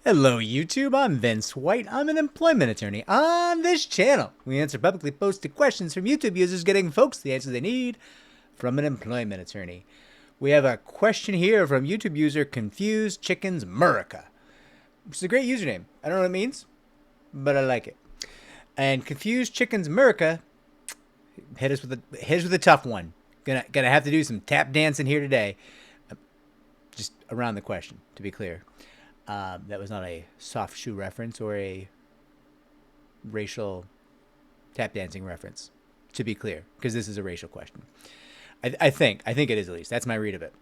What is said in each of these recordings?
Hello YouTube, I'm Vince White. I'm an employment attorney. On this channel, we answer publicly posted questions from YouTube users, getting folks the answers they need from an employment attorney. We have a question here from YouTube user Confused Chickens Murica, which is a great username. I don't know what it means, but I like it. And Confused Chickens Murica hit us with a tough one. Gonna have to do some tap dancing here today. Just around the question, to be clear. That was not a soft shoe reference or a racial tap dancing reference, to be clear, because this is a racial question. I think it is, at least. That's my read of it.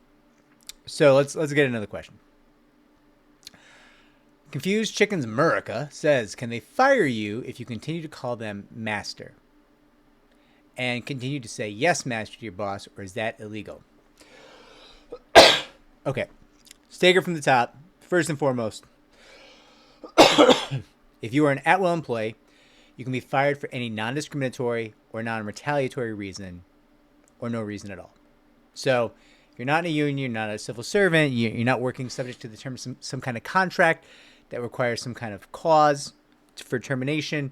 So let's get another question. Confused Chickens Murica says, can they fire you if you continue to call them master? And continue to say yes, master, to your boss, or is that illegal? Okay. Let's take it from the top. First and foremost, if you are an at-will employee, you can be fired for any non-discriminatory or non-retaliatory reason or no reason at all. So if you're not in a union, you're not a civil servant, you're not working subject to the terms of some kind of contract that requires some kind of cause for termination,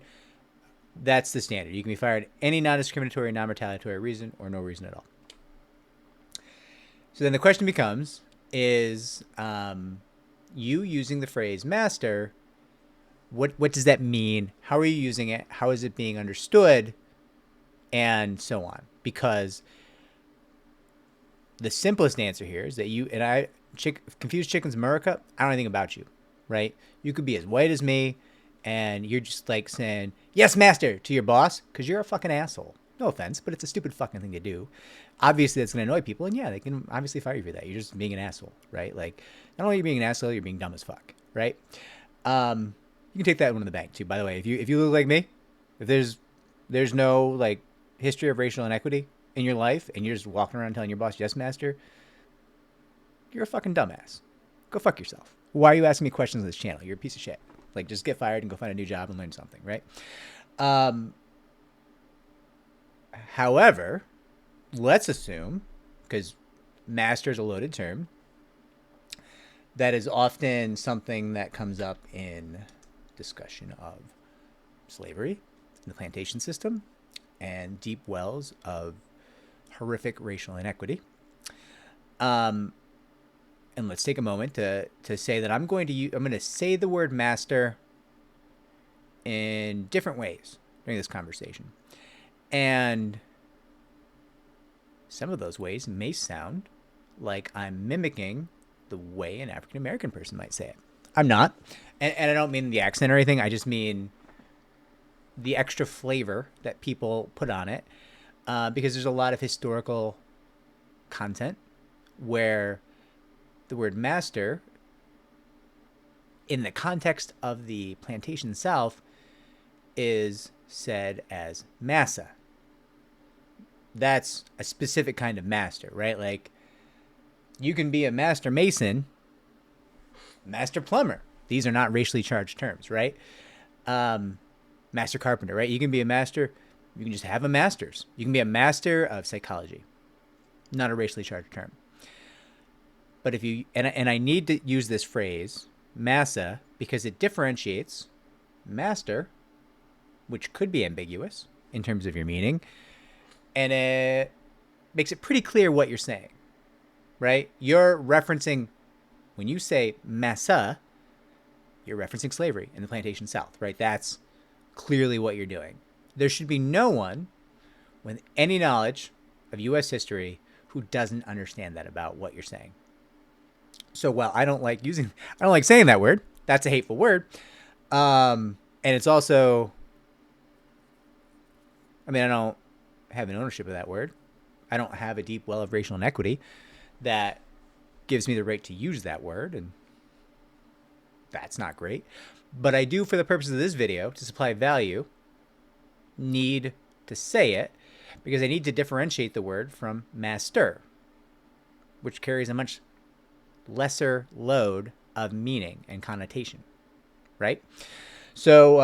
that's the standard. You can be fired any non-discriminatory, non-retaliatory reason or no reason at all. So then the question becomes, is you using the phrase master, what does that mean? How are you using it? How is it being understood? And so on. Because the simplest answer here is that you and I, Confused Chickens Murica, I don't know anything about you, right? You could be as white as me, and you're just like saying, yes, master, to your boss, because you're a fucking asshole. No offense, but it's a stupid fucking thing to do. Obviously, that's going to annoy people, and yeah, they can obviously fire you for that. You're just being an asshole, right? Like, not only are you being an asshole, you're being dumb as fuck, right? You can take that one to the bank, too, by the way. If you look like me, if there's no, like, history of racial inequity in your life, and you're just walking around telling your boss, yes, master, you're a fucking dumbass. Go fuck yourself. Why are you asking me questions on this channel? You're a piece of shit. Like, just get fired and go find a new job and learn something, right? However, let's assume, because master is a loaded term, that is often something that comes up in discussion of slavery, the plantation system, and deep wells of horrific racial inequity. And let's take a moment to say that I'm going to say the word master in different ways during this conversation. And some of those ways may sound like I'm mimicking the way an African American person might say it. I'm not. And I don't mean the accent or anything. I just mean the extra flavor that people put on it. Because there's a lot of historical content where the word master, in the context of the plantation South, is said as massa. That's a specific kind of master, right? Like, you can be a master mason, master plumber. These are not racially charged terms, right? Master carpenter, right? You can be a master. You can just have a master's. You can be a master of psychology. Not a racially charged term. But if you, and I need to use this phrase, massa, because it differentiates master, which could be ambiguous in terms of your meaning, and it makes it pretty clear what you're saying, right? You're referencing, when you say massa, you're referencing slavery in the plantation South, right? That's clearly what you're doing. There should be no one with any knowledge of U.S. history who doesn't understand that about what you're saying. So while I don't like saying that word, that's a hateful word. And it's also, I mean, I don't have an ownership of that word. I don't have a deep well of racial inequity that gives me the right to use that word, and that's not great. But I do, for the purpose of this video, to supply value, need to say it, because I need to differentiate the word from master, which carries a much lesser load of meaning and connotation, right? So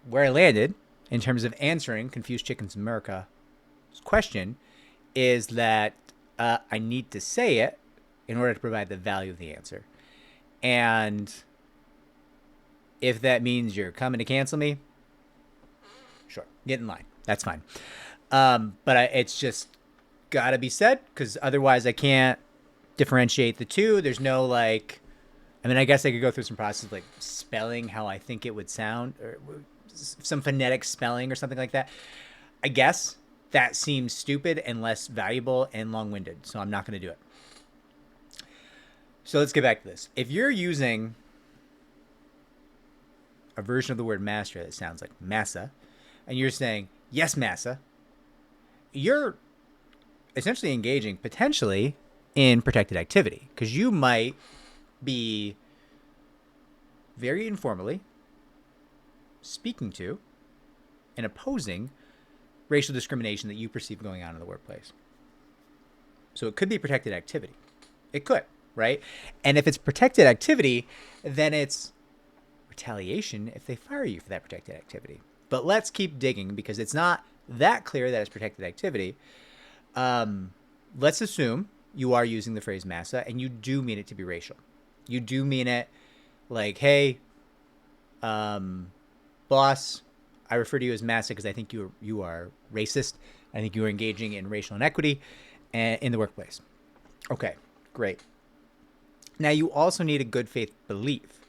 where I landed in terms of answering Confused Chickens Murica's question is that I need to say it in order to provide the value of the answer. And if that means you're coming to cancel me, sure, get in line. That's fine. But it's just got to be said, because otherwise I can't differentiate the two. There's no like, I mean, I guess I could go through some process like spelling how I think it would sound, or some phonetic spelling or something like that. I guess that seems stupid and less valuable and long-winded, so I'm not going to do it. So let's get back to this. If you're using a version of the word master that sounds like massa, and you're saying, yes, massa, you're essentially engaging potentially in protected activity, because you might be very informally speaking to and opposing racial discrimination that you perceive going on in the workplace. So it could be protected activity. It could, right? And if it's protected activity, then it's retaliation if they fire you for that protected activity. But let's keep digging, because it's not that clear that it's protected activity. Let's assume you are using the phrase massa and you do mean it to be racial. You do mean it like, hey, boss, I refer to you as massa because I think you are racist. I think you are engaging in racial inequity in the workplace. Okay, great. Now you also need a good faith belief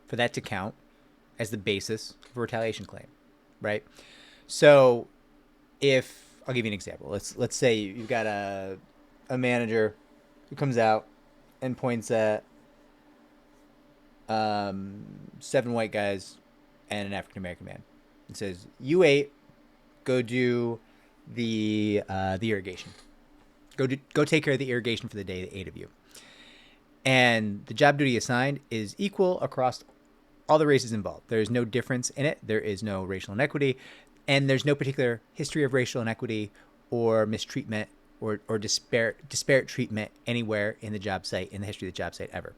for that to count as the basis of a retaliation claim, right? So if I'll give you an example. Let's say you've got a manager who comes out and points at 7 white guys and an African American man and says, "You 8, go do the irrigation. Go take care of the irrigation for the day, the 8 of you." And the job duty assigned is equal across all the races involved. There is no difference in it. There is no racial inequity. And there's no particular history of racial inequity or mistreatment or disparate treatment anywhere in the job site, in the history of the job site ever.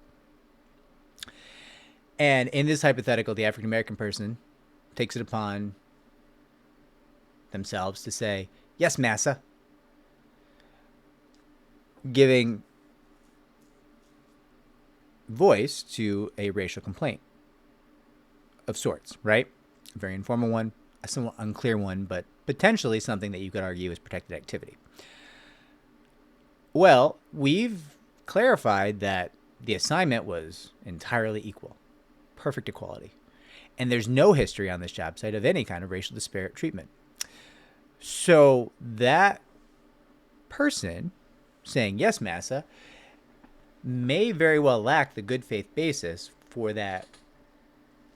And in this hypothetical, the African American person takes it upon themselves to say, yes, massa, giving voice to a racial complaint of sorts, right? A very informal one, a somewhat unclear one, but potentially something that you could argue is protected activity. Well, we've clarified that the assignment was entirely equal, perfect equality, and there's no history on this job site of any kind of racial disparate treatment. So that person saying, yes, massa, may very well lack the good faith basis for that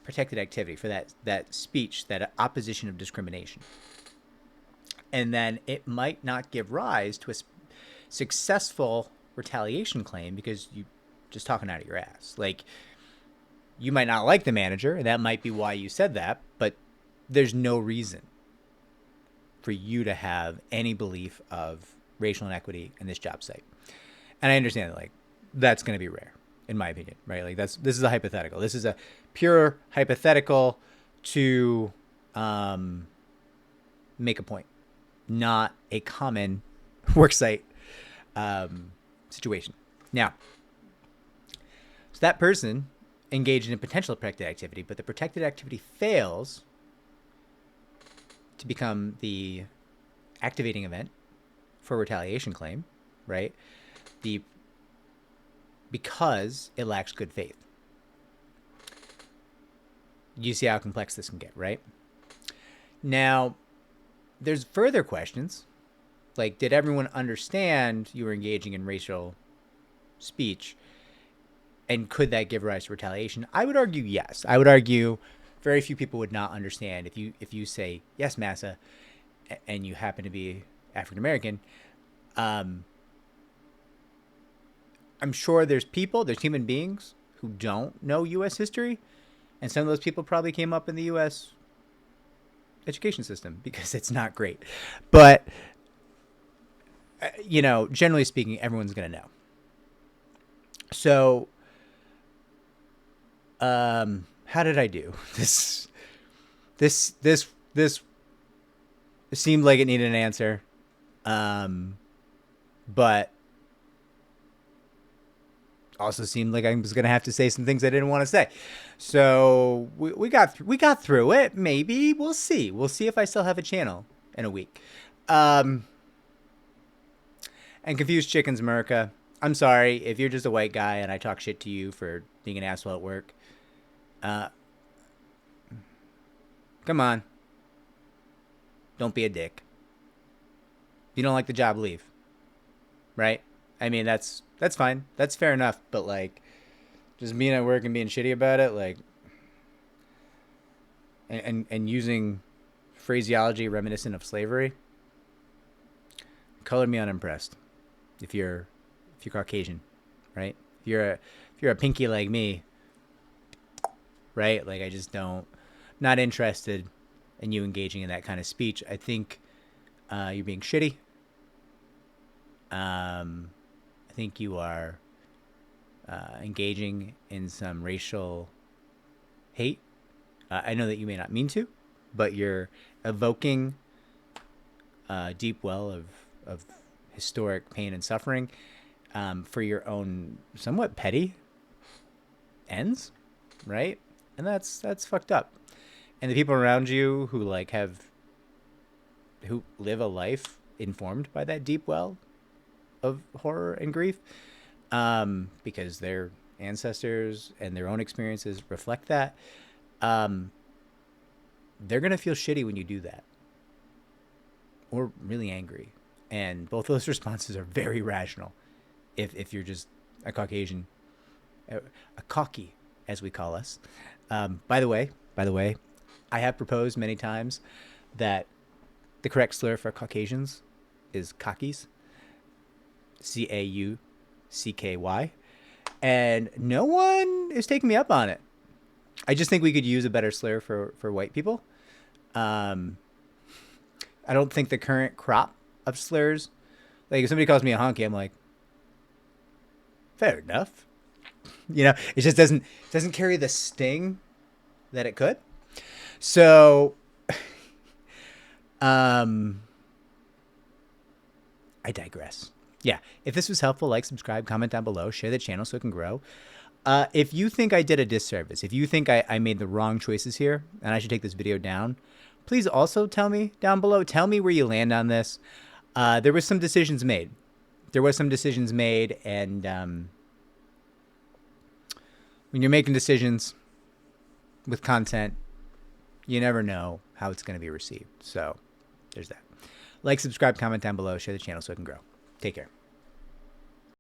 protected activity, for that speech, that opposition of discrimination. And then it might not give rise to a successful retaliation claim because you just talking out of your ass. Like, you might not like the manager, and that might be why you said that, but there's no reason for you to have any belief of racial inequity in this job site. And I understand that, like, that's going to be rare, in my opinion, right? Like, this is a hypothetical. This is a pure hypothetical to make a point, not a common worksite situation. Now, so that person engaged in a potential protected activity, but the protected activity fails to become the activating event for a retaliation claim, right? Because it lacks good faith. You see how complex this can get, right? Now, there's further questions, like, did everyone understand you were engaging in racial speech, and could that give rise to retaliation? I would argue yes. I would argue very few people would not understand if you say, yes, massa, and you happen to be African American. I'm sure there's human beings who don't know U.S. history, and some of those people probably came up in the U.S. education system because it's not great. But, generally speaking, everyone's going to know. So, how did I do? This seemed like it needed an answer. But also seemed like I was going to have to say some things I didn't want to say. So we got through it. Maybe we'll see. We'll see if I still have a channel in a week. And Confused Chickens America, I'm sorry if you're just a white guy and I talk shit to you for being an asshole at work. Come on. Don't be a dick. If you don't like the job, leave. Right? I mean, that's fine. That's fair enough. But, like, just being at work and being shitty about it, like, and using phraseology reminiscent of slavery, colored me unimpressed. If you're Caucasian, right? If you're a pinky like me, right? Like, I just not interested in you engaging in that kind of speech. I think you're being shitty. I think you are engaging in some racial hate. I know that you may not mean to, but you're evoking a deep well of historic pain and suffering for your own somewhat petty ends, right? And that's fucked up. And the people around you who who live a life informed by that deep well of horror and grief, because their ancestors and their own experiences reflect that, they're going to feel shitty when you do that, or really angry. And both those responses are very rational if you're just a Caucasian, a cocky, as we call us. By the way, I have proposed many times that the correct slur for Caucasians is cockies. Caucky. And no one is taking me up on it. I just think we could use a better slur for white people. I don't think the current crop of slurs, like if somebody calls me a honky, I'm like, fair enough. You know, it just doesn't carry the sting that it could. So, I digress. Yeah, if this was helpful, like, subscribe, comment down below, share the channel so it can grow. If you think I did a disservice, if you think I made the wrong choices here and I should take this video down, please also tell me down below. Tell me where you land on this. There was some decisions made. And when you're making decisions with content, you never know how it's going to be received. So there's that. Like, subscribe, comment down below, share the channel so it can grow. Take care.